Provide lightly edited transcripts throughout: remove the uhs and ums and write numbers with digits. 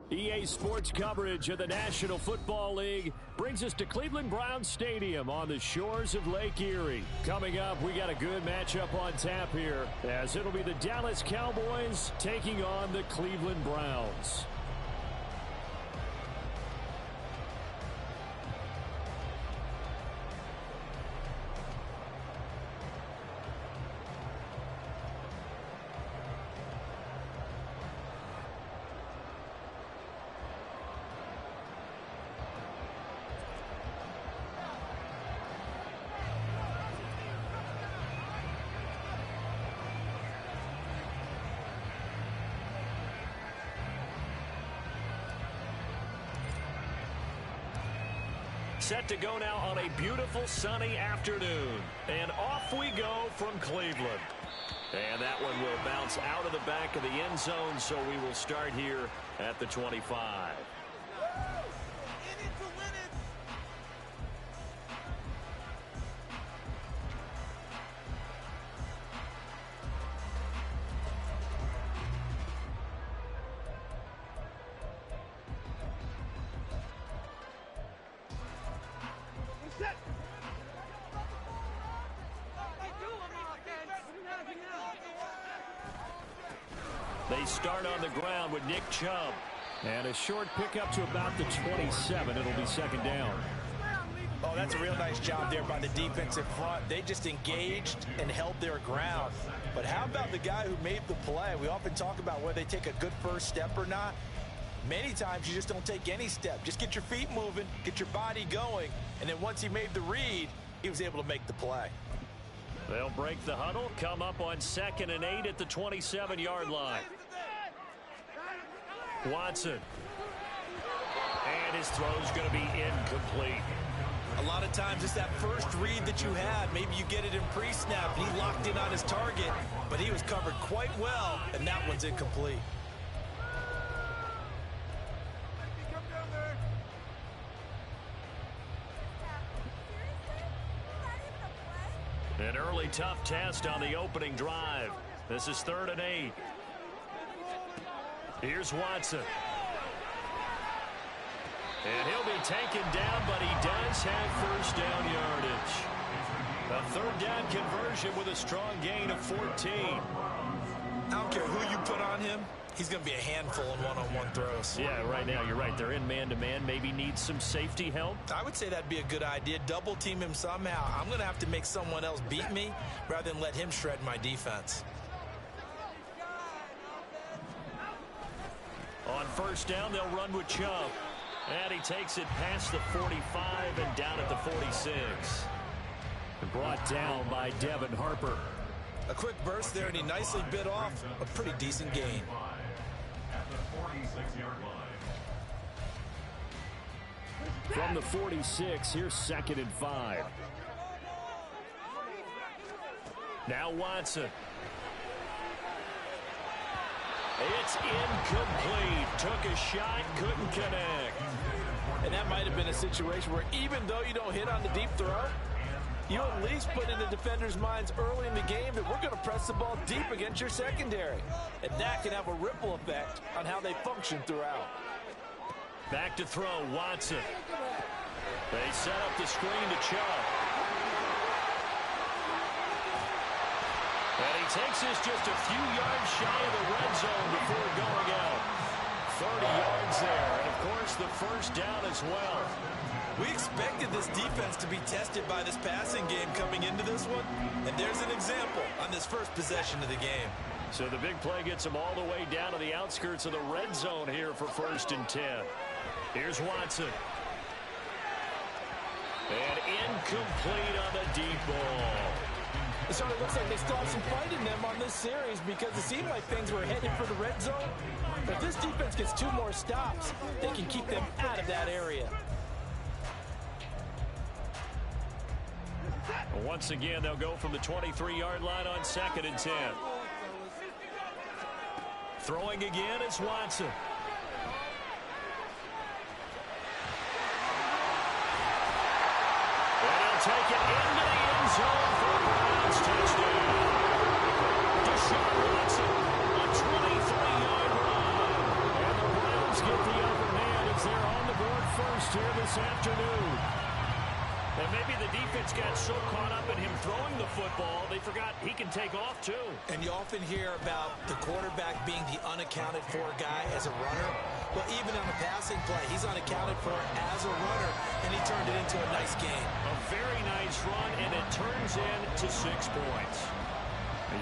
EA Sports coverage of the National Football League brings us to Cleveland Browns Stadium on the shores of Lake Erie. Coming up, we got a good matchup on tap here, as it'll be the Dallas Cowboys taking on the Cleveland Browns. Set to go now on a beautiful sunny afternoon. And off we go from Cleveland. And that one will bounce out of the back of the end zone, so we will start here at the 25. They start on the ground with Nick Chubb. And a short pickup to about the 27. It'll be second down. Oh, that's a real nice job there by the defensive front. They just engaged and held their ground. But how about the guy who made the play? We often talk about whether they take a good first step or not. Many times you just don't take any step. Just get your feet moving, get your body going, and then once he made the read, he was able to make the play. They'll break the huddle, come up on 2nd and 8 at the 27-yard line. Watson. And his throw's going to be incomplete. A lot of times it's that first read that you had. Maybe you get it in pre-snap. He locked in on his target, but he was covered quite well, and that one's incomplete. An early tough test on the opening drive. This is 3rd and 8. Here's Watson. And he'll be taken down, but he does have first down yardage. A 3rd down conversion with a strong gain of 14. I don't care who you put on him. He's going to be a handful in one-on-one throws. Yeah, right now you're right. They're in man-to-man. Maybe need some safety help. I would say that'd be a good idea. Double team him somehow. I'm going to have to make someone else beat me rather than let him shred my defense. On first down, they'll run with Chubb. And he takes it past the 45 and down at the 46. Brought down by Devin Harper. A quick burst there, and he nicely bit off a pretty decent gain. From the 46, here's 2nd and 5. Now Watson. It's incomplete. Took a shot, couldn't connect. And that might have been a situation where even though you don't hit on the deep throw, you at least put in the defenders' minds early in the game that we're going to press the ball deep against your secondary. And that can have a ripple effect on how they function throughout. Back to throw, Watson. They set up the screen to Chubb. And he takes this just a few yards shy of the red zone before going out. 30 yards there, and of course the first down as well. We expected this defense to be tested by this passing game coming into this one, and there's an example on this first possession of the game. So the big play gets them all the way down to the outskirts of the red zone here for 1st and 10. Here's Watson. And incomplete on the deep ball. It sort of looks like they still have some fight in them on this series because it seemed like things were headed for the red zone. But if this defense gets 2 more stops, they can keep them out of that area. Once again, they'll go from the 23-yard line on 2nd and 10. Throwing again is Watson. And he'll take it into the end zone for a Browns touchdown. Deshaun Watson, a 23-yard run. And the Browns get the upper hand as they're on the board first here this afternoon. And maybe the defense got so caught up in him throwing the football, they forgot he can take off too. And you often hear about the quarterback being the unaccounted for guy as a runner. Well, even on a passing play, he's unaccounted for as a runner, and he turned it into a nice game. A very nice run, and it turns into 6 points.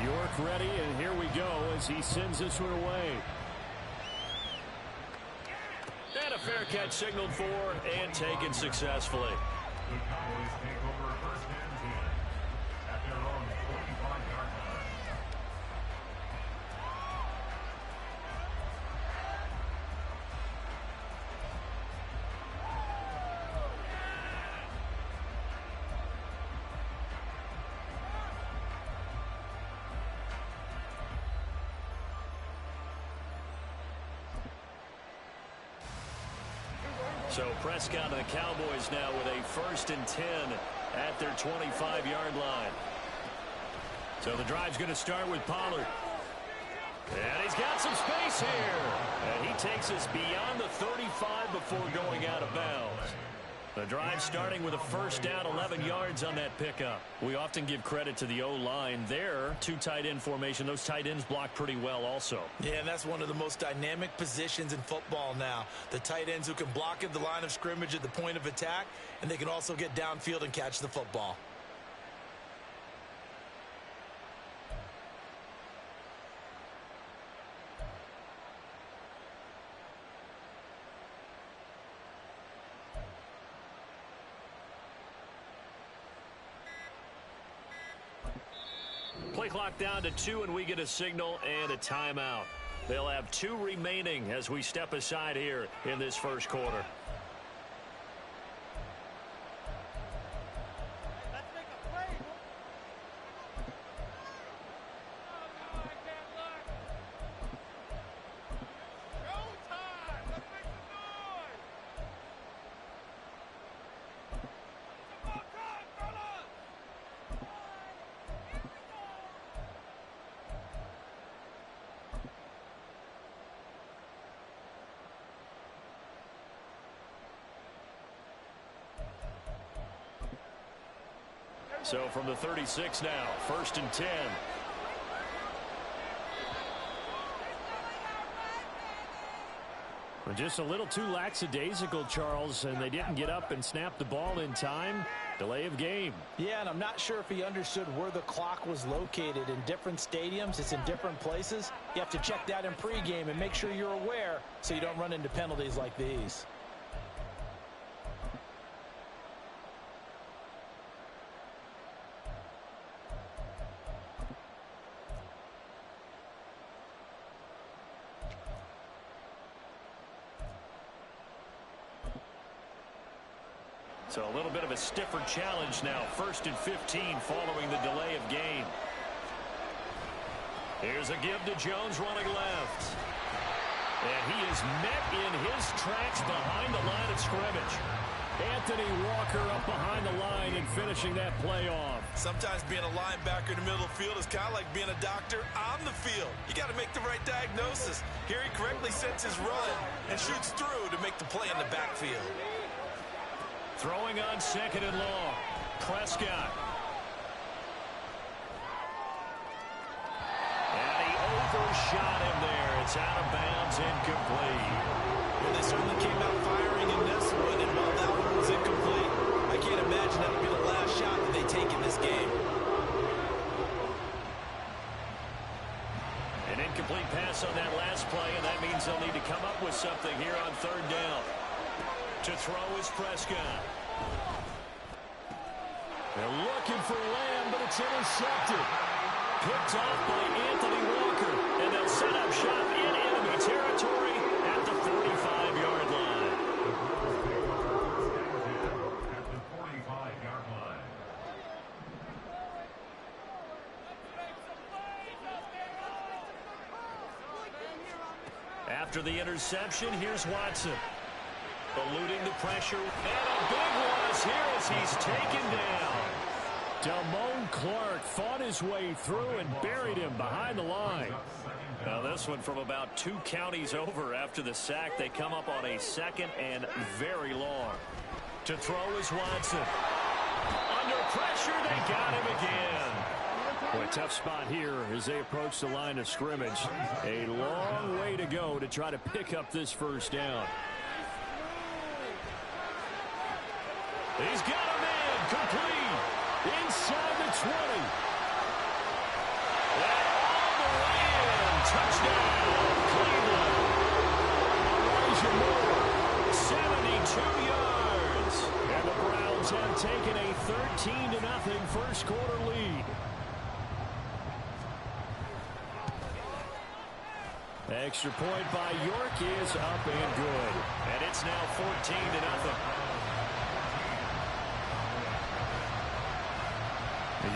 York ready, and here we go as he sends this one away. And a fair catch signaled for and taken successfully. The Cowboys take over first and 10 at their own 45-yard line. So Prescott and the Cowboys now with a first and 10 at their 25-yard line. So the drive's going to start with Pollard. And he's got some space here. And he takes us beyond the 35 before going out of bounds. The drive starting with a first down, 11 yards on that pickup. We often give credit to the O-line there. 2 tight end formation. Those tight ends block pretty well also. Yeah, and that's one of the most dynamic positions in football now. The tight ends who can block at the line of scrimmage at the point of attack, and they can also get downfield and catch the football. Play clock down to 2, and we get a signal and a timeout. They'll have 2 remaining as we step aside here in this first quarter. So from the 36 now, first and 10. Just a little too lackadaisical, Charles, and they didn't get up and snap the ball in time. Delay of game. Yeah, and I'm not sure if he understood where the clock was located. In different stadiums, it's in different places. You have to check that in pregame and make sure you're aware so you don't run into penalties like these. So a little bit of a stiffer challenge now. First and 15 following the delay of game. Here's a give to Jones running left. And he is met in his tracks behind the line of scrimmage. Anthony Walker up behind the line and finishing that play off. Sometimes being a linebacker in the middle of the field is kind of like being a doctor on the field. You got to make the right diagnosis. Here he correctly sets his run and shoots through to make the play in the backfield. Throwing on second and long. Prescott. And he overshot him there. It's out of bounds, incomplete. Well, they certainly came out firing in this one, and while that one was incomplete, I can't imagine that'll be the last shot that they take in this game. An incomplete pass on that last play, and that means they'll need to come up with something here on third down. To throw is Prescott. They're looking for Lamb, but it's intercepted. Picked off by Anthony Walker. And they'll set up shop in enemy territory at the 45-yard line. At the 45-yard line. After the interception, here's Watson. Eluding the pressure. And a big one is here as he's taken down. Damone Clark fought his way through and buried him behind the line. Now this one from about 2 counties over after the sack. They come up on a 2nd and very long. To throw is Watson. Under pressure, they got him again. Boy, tough spot here as they approach the line of scrimmage. A long way to go to try to pick up this first down. He's got a man complete inside the 20. And all the way in. Touchdown, Cleveland. Elijah Moore, 72 yards. And the Browns have taken a 13-0 first quarter lead. Extra point by York is up and good. And it's now 14-0.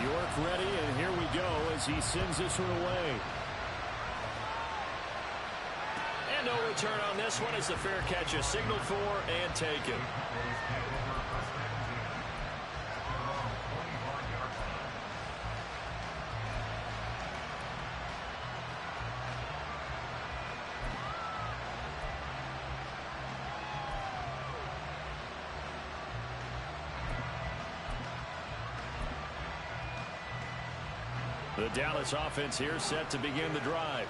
York ready, and here we go as he sends this one away. And no return on this one as the fair catch is signaled for and taken. The Dallas offense here set to begin the drive.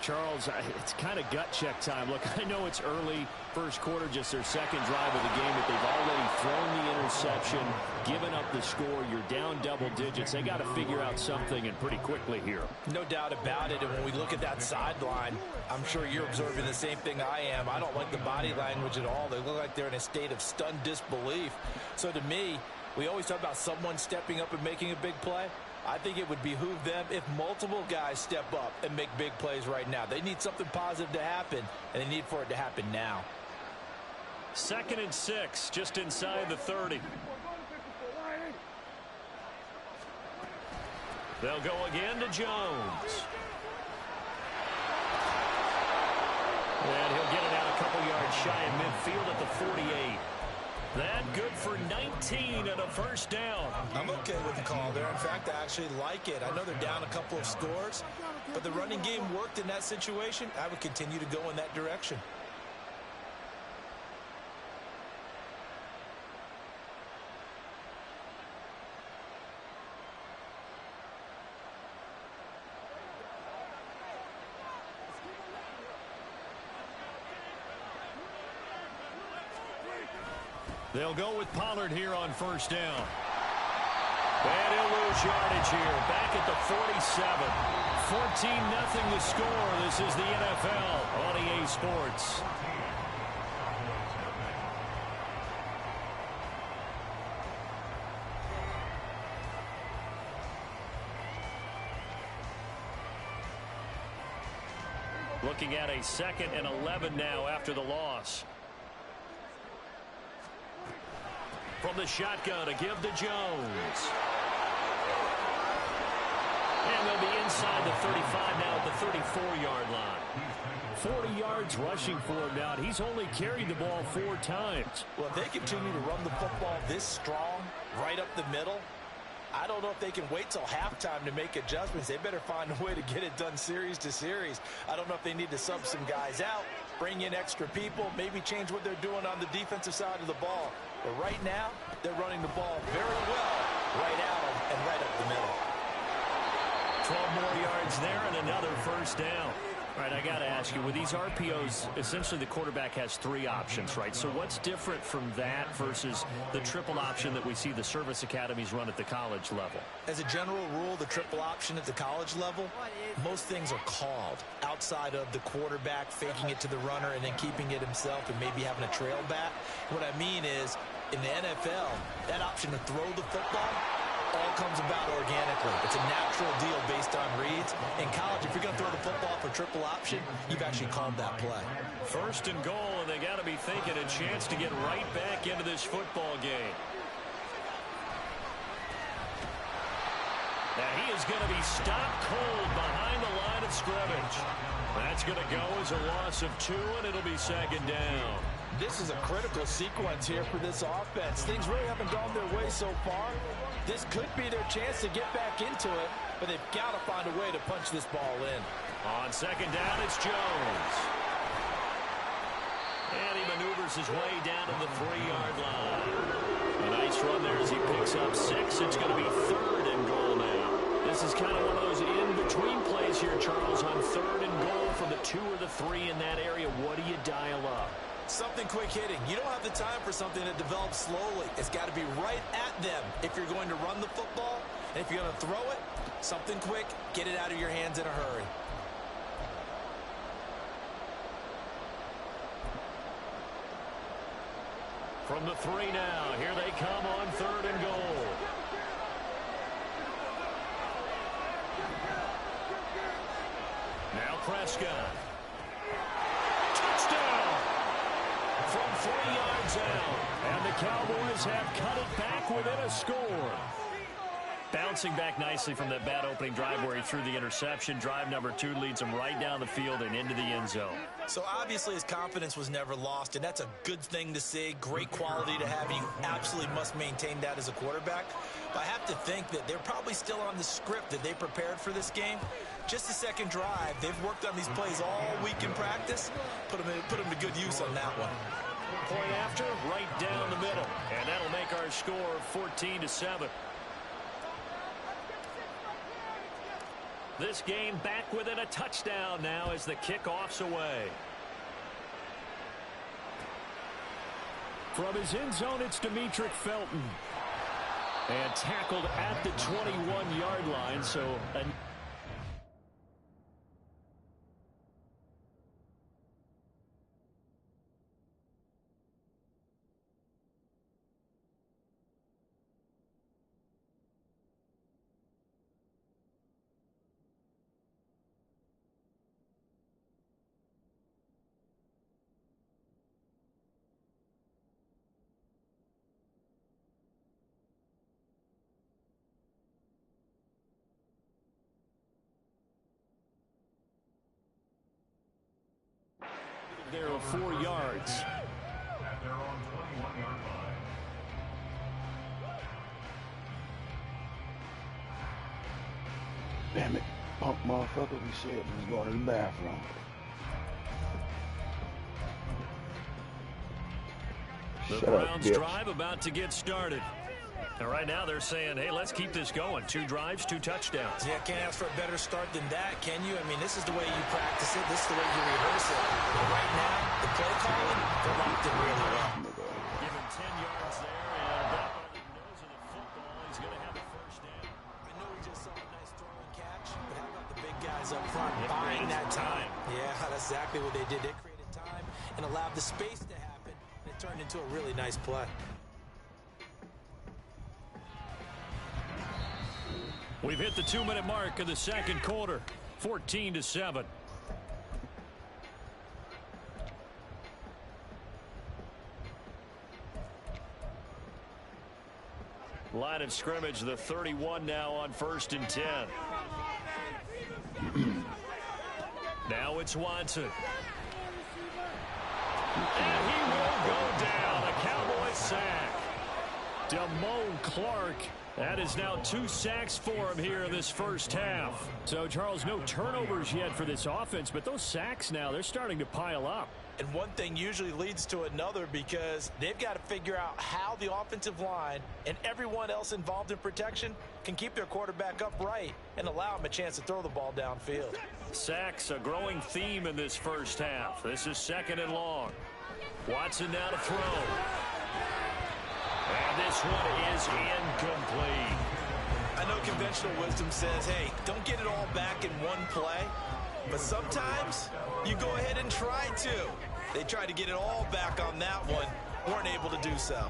Charles, it's kind of gut check time. Look, I know it's early, first quarter, just their second drive of the game, but they've already thrown the interception, given up the score. You're down double digits. They got to figure out something, and pretty quickly here. No doubt about it. And when we look at that sideline, I'm sure you're observing the same thing I am. I don't like the body language at all. They look like they're in a state of stunned disbelief. So to me, we always talk about someone stepping up and making a big play. I think it would behoove them if multiple guys step up and make big plays right now. They need something positive to happen, and they need for it to happen now. 2nd and 6, just inside the 30. They'll go again to Jones. And he'll get it out a couple yards shy of midfield at the 48. That good for 19 and a first down. I'm okay with the call there. In fact, I actually like it. I know they're down a couple of scores, but the running game worked in that situation. I would continue to go in that direction. They'll go with Pollard here on first down. And he'll lose yardage here. Back at the 47. 14-0 the score. This is the NFL on EA Sports. Looking at a 2nd and 11 now after the loss. From the shotgun to give to Jones. And they'll be inside the 35 now at the 34-yard line. 40 yards rushing for him now. He's only carried the ball 4 times. Well, if they continue to run the football this strong, right up the middle, I don't know if they can wait till halftime to make adjustments. They better find a way to get it done series to series. I don't know if they need to sub some guys out, bring in extra people, maybe change what they're doing on the defensive side of the ball. But right now, they're running the ball very well right out and right up the middle. 12 more yards there and another first down. All right, I got to ask you, with these RPOs, essentially the quarterback has 3 options, right? So what's different from that versus the triple option that we see the service academies run at the college level? As a general rule, the triple option at the college level, most things are called outside of the quarterback faking it to the runner and then keeping it himself and maybe having a trail back. What I mean is, in the NFL, that option to throw the football all comes about organically. It's a natural deal based on reads. In college, if you're going to throw the football for triple option, you've actually called that play. First and goal, and they got to be thinking a chance to get right back into this football game. And he is going to be stopped cold behind the line of scrimmage. That's going to go as a loss of 2, and it'll be 2nd down. This is a critical sequence here for this offense. Things really haven't gone their way so far. This could be their chance to get back into it, but they've got to find a way to punch this ball in. On second down, it's Jones. And he maneuvers his way down to the 3-yard line. A nice run there as he picks up 6. It's going to be 3rd and goal now. This is kind of one of those in-between plays here, Charles, on 3rd and goal from the 2 or the 3 in that area. What do you dial up? Something quick hitting. You don't have the time for something that develops slowly. It's got to be right at them if you're going to run the football. And if you're going to throw it, something quick, get it out of your hands in a hurry. From the 3 now, here they come on 3rd and goal. Now Prescott. Touchdown! From 3 yards out. And the Cowboys have cut it back within a score. Bouncing back nicely from that bad opening drive where he threw the interception. Drive number 2 leads him right down the field and into the end zone. So obviously his confidence was never lost, and that's a good thing to see. Great quality to have. You absolutely must maintain that as a quarterback. But I have to think that they're probably still on the script that they prepared for this game. Just the second drive. They've worked on these plays all week in practice. Put them to good use on that one. Point after, right down the middle. And that'll make our score 14-7. This game back within a touchdown now as the kickoff's away. From his end zone, it's Demetric Felton. And tackled at the 21-yard line, so there of 4 yards. At their own 21-yard line. Damn it, punk motherfucker, we said we was going to the bathroom. The Shut up, Browns bitch. drive about to get started. And right now they're saying, hey, let's keep this going. 2 drives, 2 touchdowns. Yeah, can't ask for a better start than that, can you? I mean, this is the way you practice it. This is the way you rehearse it. But right now, the play calling, they're locked in really well. Give him 10 yards there, and back on the nose of the football, he's going to have a first down. I know we just saw a nice throw and catch, but how about the big guys up front buying that time? Yeah, that's exactly what they did. They created time and allowed the space to happen, and it turned into a really nice play. We've hit the 2-minute mark of the second quarter. 14-7. Line of scrimmage, the 31 now on 1st and 10. Now it's Watson. And he will go down. A Cowboys sack. Damone Clark. That is now 2 sacks for him here in this first half. So, Charles, no turnovers yet for this offense, but those sacks now, they're starting to pile up. And one thing usually leads to another because they've got to figure out how the offensive line and everyone else involved in protection can keep their quarterback upright and allow him a chance to throw the ball downfield. Sacks, a growing theme in this first half. This is 2nd and long. Watson now to throw. And this one is incomplete. I know conventional wisdom says, hey, don't get it all back in one play. But sometimes you go ahead and try to. They tried to get it all back on that one. Weren't able to do so.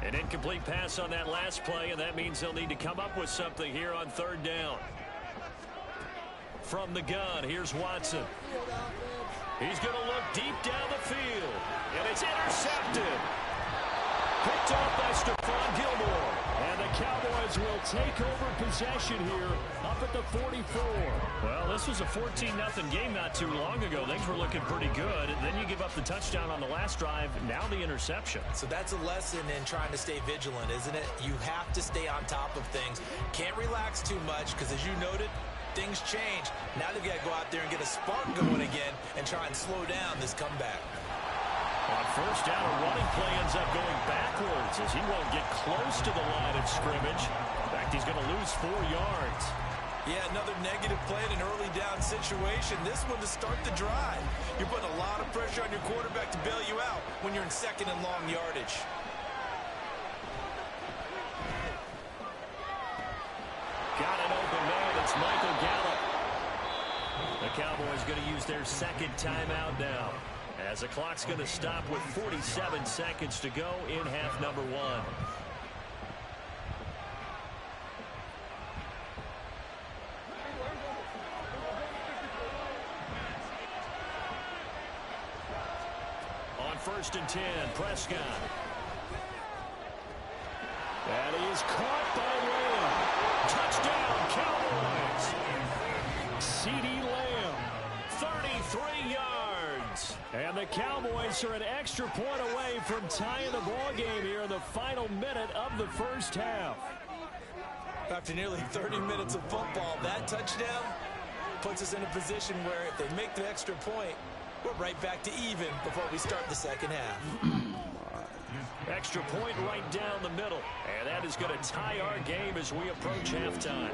An incomplete pass on that last play, and that means they'll need to come up with something here on 3rd down. From the gun, here's Watson. He's going to look deep down the field, and it's intercepted. Picked off by Stephon Gilmore, and the Cowboys will take over possession here up at the 44. Well, this was a 14-0 game not too long ago. Things were looking pretty good. Then you give up the touchdown on the last drive. Now the interception. So that's a lesson in trying to stay vigilant, isn't it? You have to stay on top of things. Can't relax too much because, as you noted, things change. Now they've got to go out there and get a spark going again and try and slow down this comeback. On first down, a running play ends up going backwards as he won't get close to the line of scrimmage. In fact, he's going to lose 4 yards. Yeah, another negative play in an early down situation. This one to start the drive. You're putting a lot of pressure on your quarterback to bail you out when you're in second and long yardage. Got an open man. It's Michael Gallup. The Cowboys going to use their second timeout now, as the clock's going to stop with 47 seconds to go in half number 1. On first and 10, Prescott. And he is caught by Lamb. Touchdown, Cowboys. CeeDee Lamb, 33 yards. And the Cowboys are an extra point away from tying the ball game here in the final minute of the first half. After nearly 30 minutes of football, that touchdown puts us in a position where if they make the extra point, we're right back to even before we start the second half. Extra point right down the middle. And that is going to tie our game as we approach halftime.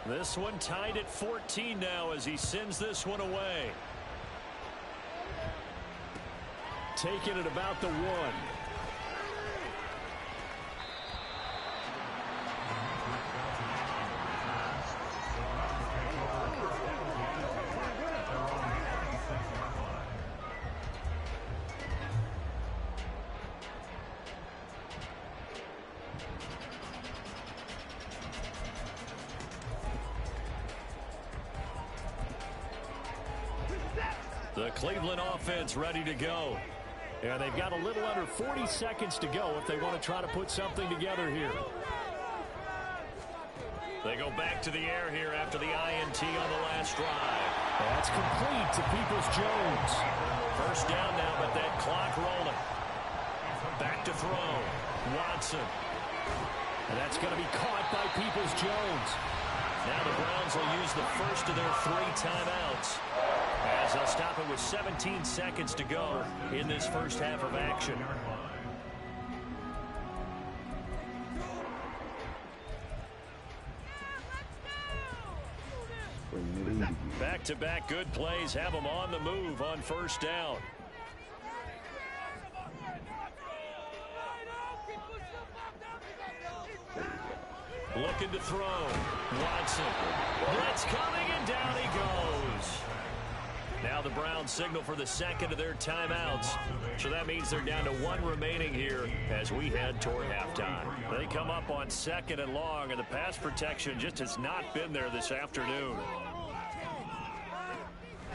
This one tied at 14 now as he sends this one away. Taking it about the 1. The Cleveland offense ready to go. And they've got a little under 40 seconds to go if they want to try to put something together here. They go back to the air here after the INT on the last drive. That's complete to Peoples-Jones. First down now, but that clock rolling. Back to throw. Watson. And that's going to be caught by Peoples-Jones. Now the Browns will use the first of their 3 timeouts, as they'll stop it with 17 seconds to go in this first half of action. Back-to-back good plays have them on the move on first down. Looking to throw. Watson. Blitz coming, and down he goes. Now the Browns signal for the second of their timeouts. So that means they're down to 1 remaining here as we head toward halftime. They come up on second and long, and the pass protection just has not been there this afternoon.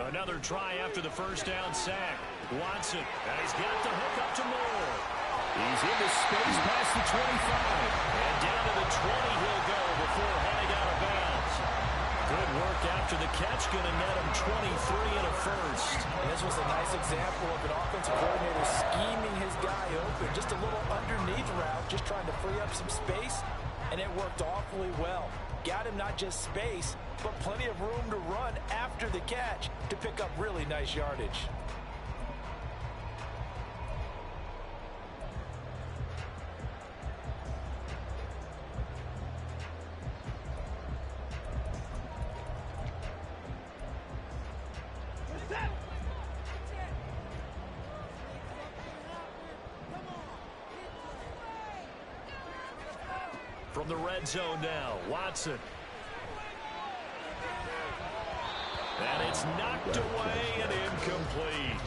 Another try after the first down sack. Watson, and he's got the hook up to Moore. He's into space past the 25. And down to the 20 he'll go before heading out of bounds. Good work after the catch, going to net him 23 and a first. And this was a nice example of an offensive coordinator scheming his guy open. Just a little underneath route, just trying to free up some space, and it worked awfully well. Got him not just space, but plenty of room to run after the catch to pick up really nice yardage. From the red zone now, Watson. And it's knocked away and incomplete.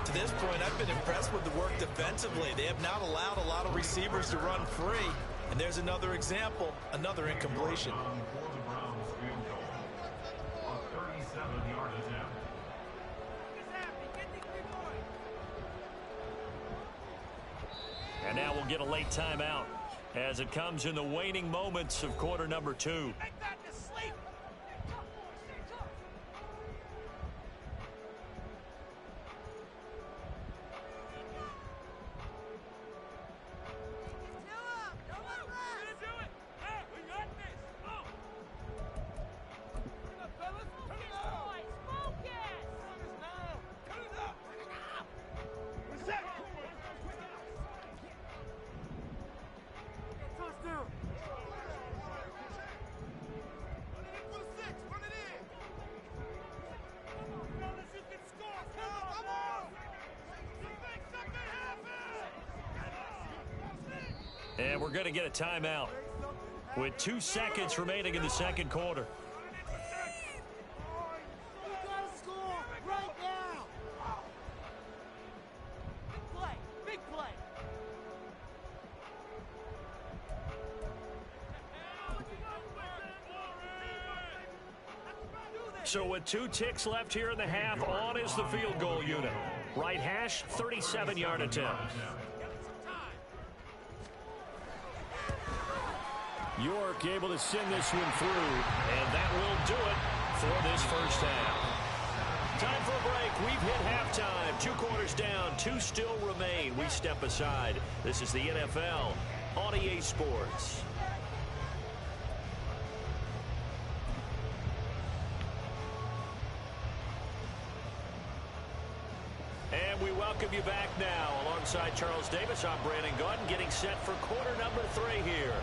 To this point, I've been impressed with the work defensively. They have not allowed a lot of receivers to run free. And there's another example, another incompletion. For the Browns field goal. A 37-yard attempt. And now we'll get a late timeout as it comes in the waning moments of quarter number 2. And we're going to get a timeout with 2 seconds remaining in the second quarter. So with 2 ticks left here in the half, on is the field goal unit. Right hash, 37-yard attempt. York able to send this one through. And that will do it for this first half. Time for a break. We've hit halftime. 2 quarters down. 2 still remain. We step aside. This is the NFL on EA Sports. And we welcome you back now. Alongside Charles Davis, I'm Brandon Gunn, getting set for quarter number 3 here.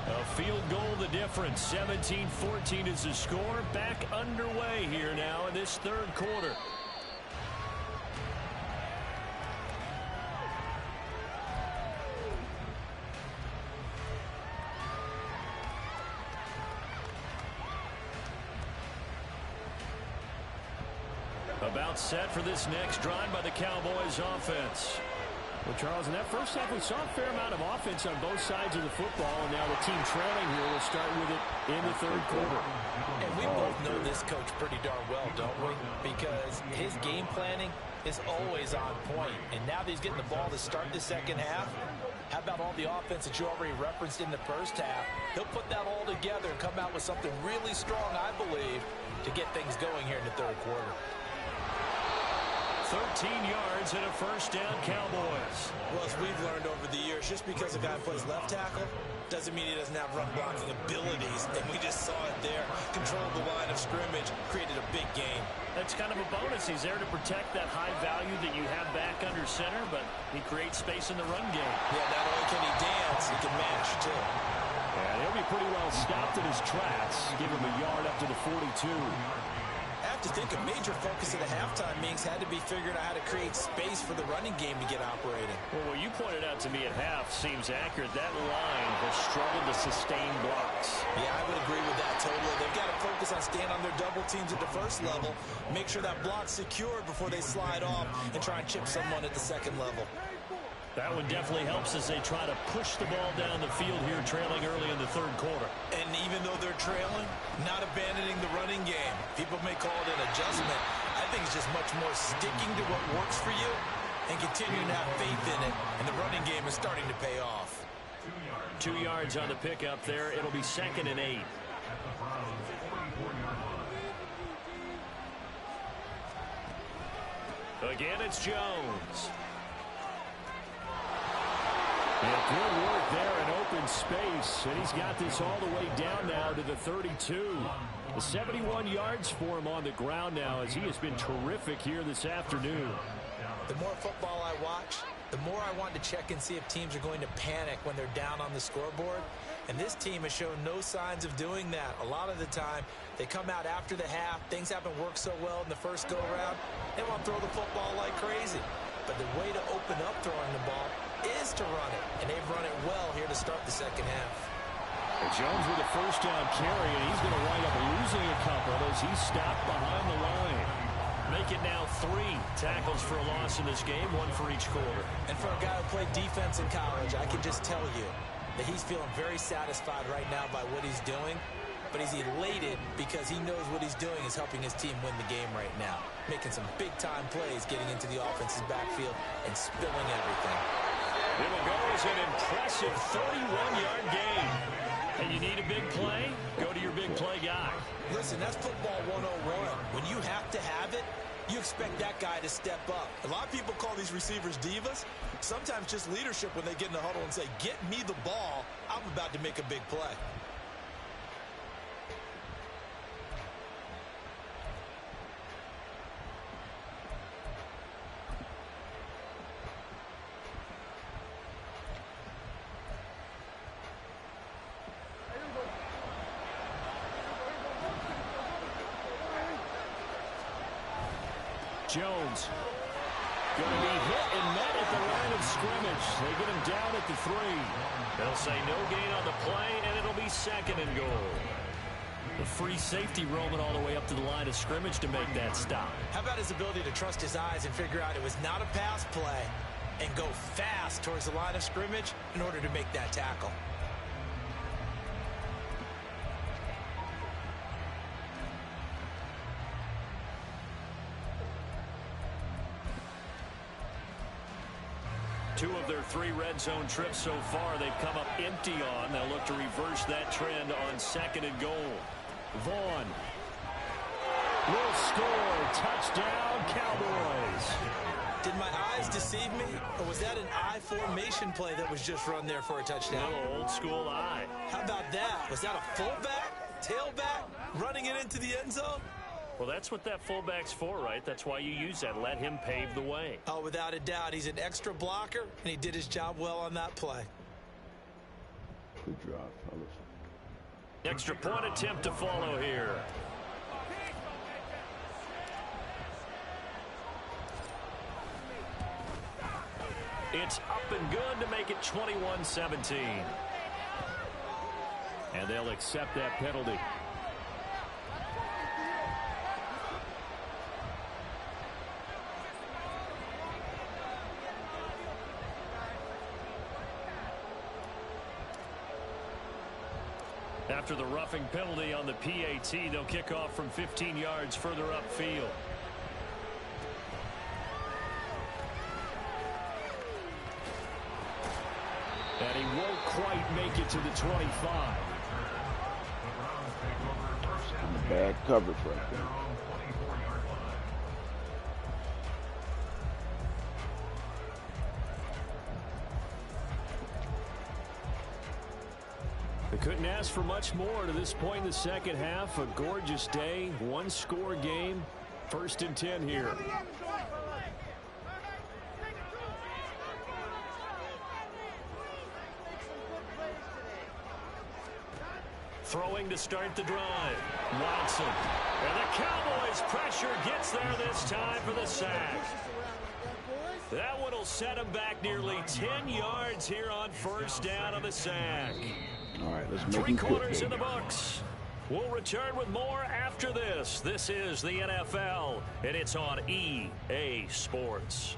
A field goal the difference. 17-14 is the score. Back underway here now in this third quarter. About set for this next drive by the Cowboys offense. Well, Charles, in that first half, we saw a fair amount of offense on both sides of the football, and now the team trailing here will start with it in the third quarter. And we both know this coach pretty darn well, don't we? Because his game planning is always on point. And now that he's getting the ball to start the second half, how about all the offense that you already referenced in the first half? He'll put that all together and come out with something really strong, I believe, to get things going here in the third quarter. 13 yards and a first down, Cowboys. Well, as we've learned over the years, just because a guy plays left tackle doesn't mean he doesn't have run blocking abilities. And we just saw it there. Controlled the line of scrimmage, created a big game. That's kind of a bonus. He's there to protect that high value that you have back under center, but he creates space in the run game. Yeah, not only can he dance, he can mash, too. And he'll be pretty well stopped in his tracks. Give him a yard up to the 42. I have to think a major focus of the halftime meetings had to be figuring out how to create space for the running game to get operating. Well, what you pointed out to me at half seems accurate. That line has struggled to sustain blocks. Yeah, I would agree with that totally. They've got to focus on staying on their double teams at the first level, make sure that block's secured before they slide off and try and chip someone at the second level. That one definitely helps as they try to push the ball down the field here, trailing early in the third quarter. And even though they're trailing, not abandoning the running game. People may call it an adjustment. I think it's just much more sticking to what works for you and continuing to have faith in it. And the running game is starting to pay off. 2 yards on the pickup there. It'll be 2nd and 8. Again, it's Jones. And good work there in open space. And he's got this all the way down now to the 32. The 71 yards for him on the ground now as he has been terrific here this afternoon. The more football I watch, the more I want to check and see if teams are going to panic when they're down on the scoreboard. And this team has shown no signs of doing that. A lot of the time, they come out after the half. Things haven't worked so well in the first go-around. They want to throw the football like crazy. But the way to open up throwing the ball is to run it. And they've run it well here to start the second half. And Jones with a first down carry, and he's going to wind up losing a couple as he's stopped behind the line. Make it now 3 tackles for a loss in this game, 1 for each quarter. And for a guy who played defense in college, I can just tell you that he's feeling very satisfied right now by what he's doing. But he's elated because he knows what he's doing is helping his team win the game right now. Making some big-time plays, getting into the offense's backfield and spilling everything. It will go as an impressive 31-yard gain. And you need a big play? Go to your big play guy. Listen, that's football 101. When you have to have it, you expect that guy to step up. A lot of people call these receivers divas. Sometimes just leadership when they get in the huddle and say, get me the ball. I'm about to make a big play. Jones going to be hit and met at the line of scrimmage. They get him down at the 3. They'll say no gain on the play, and it'll be 2nd and goal. The free safety roaming all the way up to the line of scrimmage to make that stop. How about his ability to trust his eyes and figure out it was not a pass play and go fast towards the line of scrimmage in order to make that tackle? Two of their 3 red zone trips so far, they've come up empty on. They'll look to reverse that trend on 2nd and goal. Vaughn will score. Touchdown, Cowboys. Did my eyes deceive me, or was that an I formation play that was just run there for a touchdown? No, old school eye. How about that? Was that a fullback, tailback, running it into the end zone? Well, that's what that fullback's for, right? That's why you use that. Let him pave the way. Oh, without a doubt. He's an extra blocker, and he did his job well on that play. Good job, fellas. Extra point attempt to follow here. It's up and good to make it 21-17. And they'll accept that penalty. After the roughing penalty on the PAT, they'll kick off from 15 yards further upfield. And he won't quite make it to the 25. And bad coverage right there. They couldn't ask for much more to this point in the second half. A gorgeous day, 1-score game. 1st and 10 here. Throwing to start the drive. Watson. And the Cowboys pressure gets there this time for the sack. That one will set him back nearly 10 yards here on 1st down on the sack. All right, let's make 3 him quick, quarters in baby. the books. We'll return with more after this. This is the NFL, and it's on EA Sports.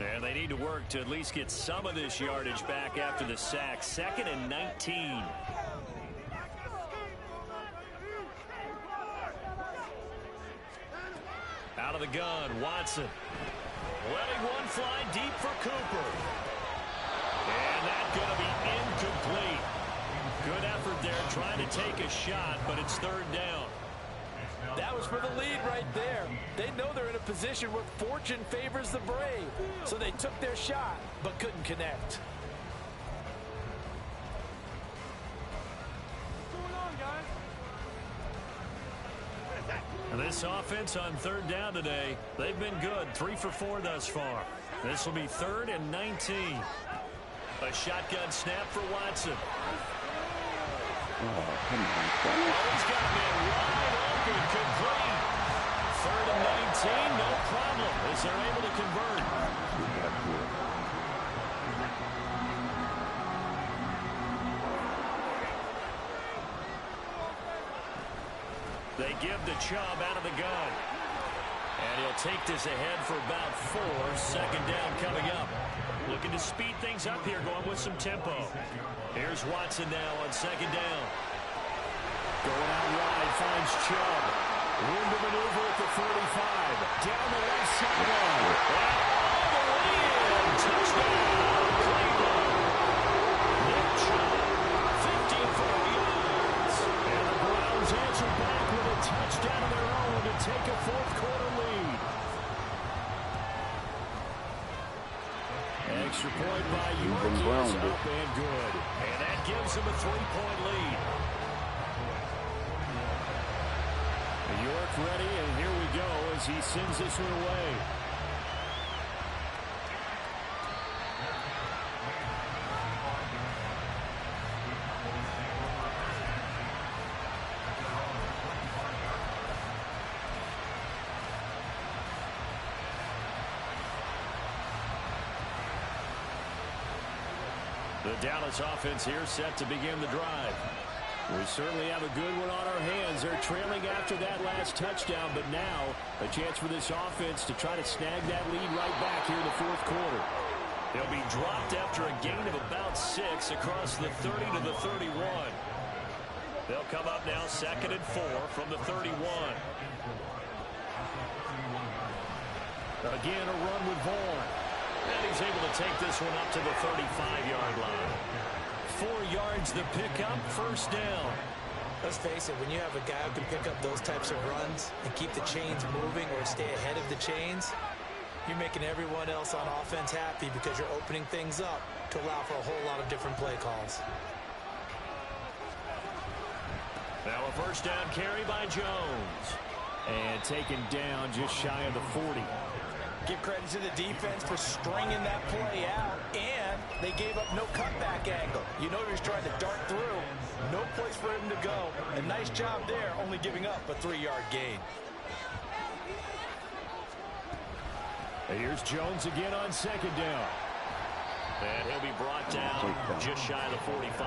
And they need to work to at least get some of this yardage back after the sack. 2nd and 19. Out of the gun, Watson. Letting one fly deep for Cooper. And that's going to be incomplete. Good effort there trying to take a shot, but it's 3rd down. That was for the lead right there. They know they're in a position where fortune favors the brave. So they took their shot, but couldn't connect. And this offense on 3rd down today, they've been good. 3 for 4 thus far. This will be 3rd and 19. A shotgun snap for Watson. Oh, come on, fellas. He's got a man wide open, complete. 3rd and 19, no problem, as they're able to convert. They give the Chubb out of the gun. And he'll take this ahead for about 4. 2nd down coming up. Looking to speed things up here, going with some tempo. Here's Watson now on 2nd down. Going out wide, finds Chubb. Room to maneuver at the 45. Down the left sideline. And all the way in. Touchdown, Cleveland. Nick Chubb, 54 yards. And the Browns answer back with a touchdown of their own to take a 4th quarter lead. Extra point by York is up and good. And that gives them a 3-point lead. York ready, and here we go as he sends this one away. The Dallas offense here set to begin the drive. We certainly have a good one on our hands. They're trailing after that last touchdown, but now a chance for this offense to try to snag that lead right back here in the 4th quarter. They'll be dropped after a gain of about 6 across the 30 to the 31. They'll come up now 2nd and 4 from the 31. Again, a run with Vaughn. And he's able to take this one up to the 35-yard line. 4 yards the pickup, 1st down. Let's face it, when you have a guy who can pick up those types of runs and keep the chains moving or stay ahead of the chains, you're making everyone else on offense happy because you're opening things up to allow for a whole lot of different play calls. Now a 1st down carry by Jones. And taken down just shy of the 40. Give credit to the defense for stringing that play out, and they gave up no cutback angle. You know he was trying to dart through. No place for him to go. A nice job there, only giving up a 3-yard gain. Here's Jones again on 2nd down. And he'll be brought down just shy of the 45.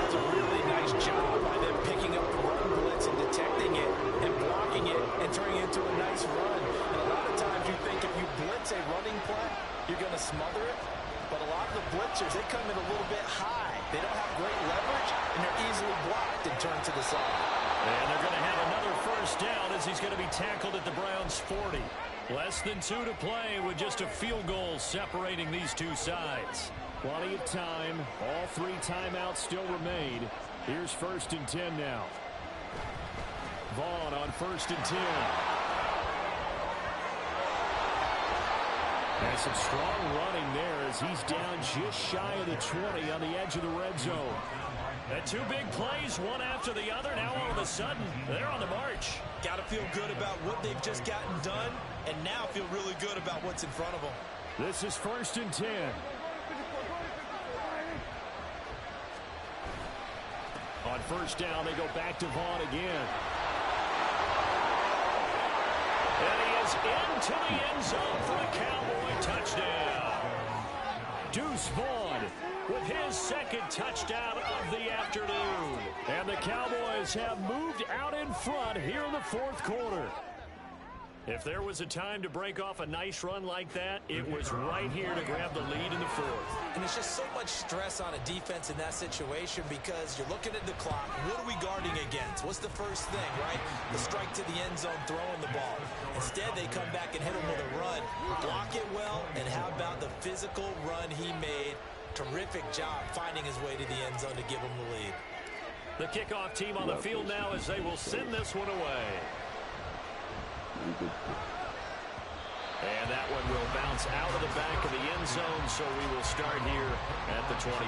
That's a really nice job by them picking up the run blitz and detecting it and blocking it and turning it into a nice run. And a lot of times you think if you blitz a running play, you're going to smother it. But a lot of the blitzers, they come in a little bit high. They don't have great leverage, and they're easily blocked and turned to the side. And they're going to have another 1st down as he's going to be tackled at the Browns' 40. Less than 2 to play with just a field goal separating these two sides. Plenty of time. All 3 timeouts still remain. Here's 1st and 10 now. Vaughn on 1st and 10. And some strong running there as he's down just shy of the 20 on the edge of the red zone. And 2 big plays, one after the other. Now all of a sudden, they're on the march. Got to feel good about what they've just gotten done, and now feel really good about what's in front of them. This is 1st and 10. On 1st down, they go back to Vaughn again. And he is into the end zone for the Cowboy touchdown. Deuce Vaughn with his 2nd touchdown of the afternoon. And the Cowboys have moved out in front here in the 4th quarter. If there was a time to break off a nice run like that, it was right here to grab the lead in the 4th. And it's just so much stress on a defense in that situation because you're looking at the clock. What are we guarding against? What's the first thing, right? The strike to the end zone, throwing the ball. Instead, they come back and hit him with a run. Block it well, and how about the physical run he made? Terrific job finding his way to the end zone to give him the lead. The kickoff team on the field now as they will send this one away. And that one will bounce out of the back of the end zone, so we will start here at the 25.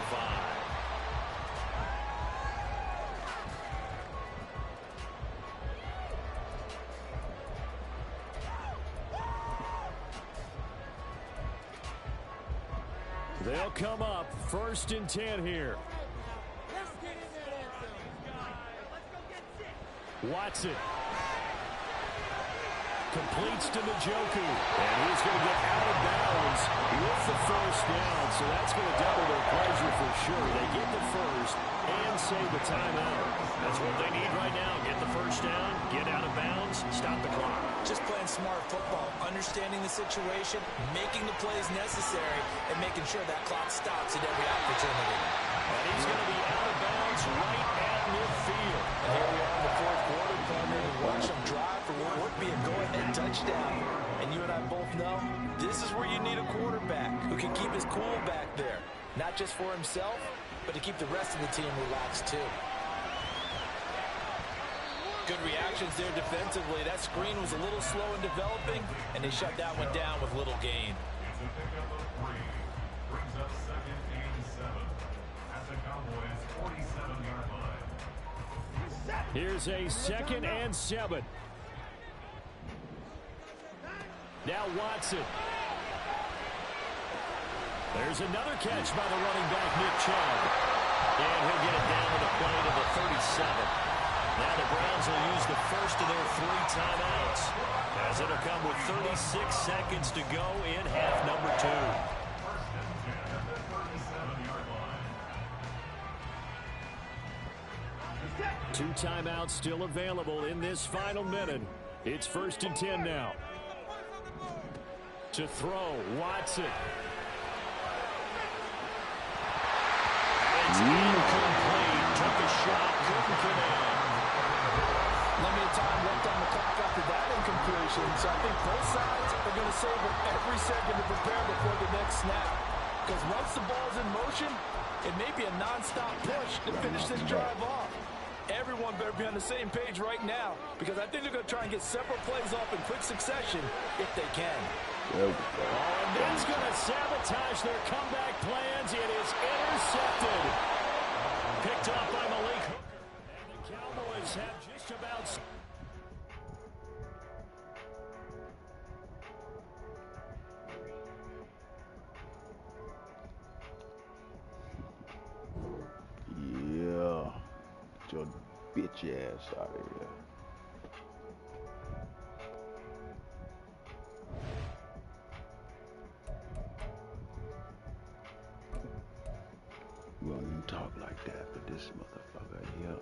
They'll come up 1st and 10 here. Watson. Completes to Njoku. And he's going to get out of bounds with the first down. So that's going to double their pleasure for sure. They get the first and save the timeout. That's what they need right now. Get the first down, get out of bounds, stop the clock. Just playing smart football, understanding the situation, making the plays necessary, and making sure that clock stops at every opportunity. And he's going to be out of bounds right at midfield. And here we are in the fourth quarter, partner, and watch them drive for what would be a go-ahead touchdown. And you and I both know this is where you need a quarterback who can keep his cool back there, not just for himself, but to keep the rest of the team relaxed too. Good reactions there defensively. That screen was a little slow in developing, and they shut that one down with little gain. It's a pickup of 3. Brings up 2nd and 7 at the Cowboys' 47-yard line. Here's a 2nd and 7. Now Watson. There's another catch by the running back, Nick Chubb. And he'll get it down with a play to the 37. Now the Browns will use the first of their 3 timeouts, as it'll come with 36 seconds to go in half number 2. 1st and 10 at the 37-yard line. 2 timeouts still available in this final minute. It's 1st and 10 now. To throw, Watson. It's incomplete. Took a shot, couldn't connect. Limited time left on the clock after that incompletion, so I think both sides are going to savor every second to prepare before the next snap. Because once the ball's in motion, it may be a non-stop push to finish this drive off. Everyone better be on the same page right now, because I think they're going to try and get several plays off in quick succession if they can. Oh, and that's going to sabotage their comeback plans. It is intercepted. Picked up by Malik Hooker. And the Cowboys have just about... Yeah. Get your bitch ass out of here. We don't even talk like that, but this motherfucker here, man.